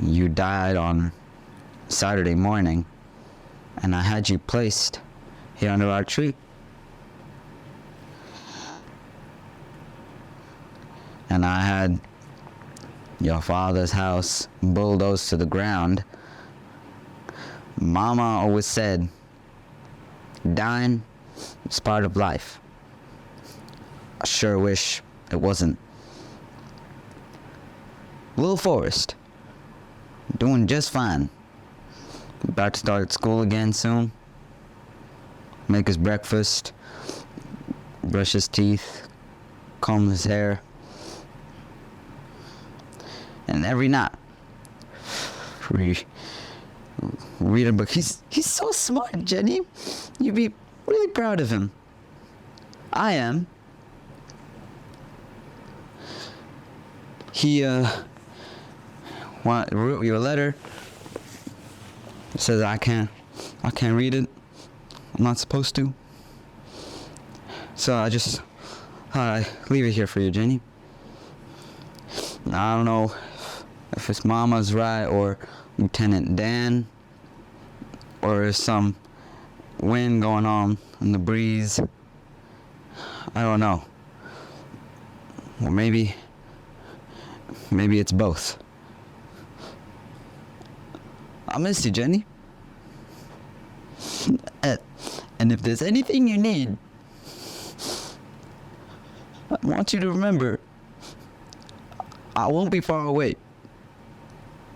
You died on Saturday morning, and I had you placed here under our tree. And I had your father's house bulldozed to the ground. Mama always said, dying is part of life. I sure wish it wasn't. Little Forrest, doing just fine. About to start school again soon. Make his breakfast, brush his teeth, comb his hair. And every night, read a book. He's so smart, Jenny. You'd be really proud of him. I am. He wrote you a letter. It says I can't read it. I'm not supposed to. So I just leave it here for you, Jenny. I don't know if it's Mama's right or Lieutenant Dan, or there's some wind going on in the breeze. I don't know. Or maybe it's both. I miss you, Jenny. And if there's anything you need, I want you to remember, I won't be far away.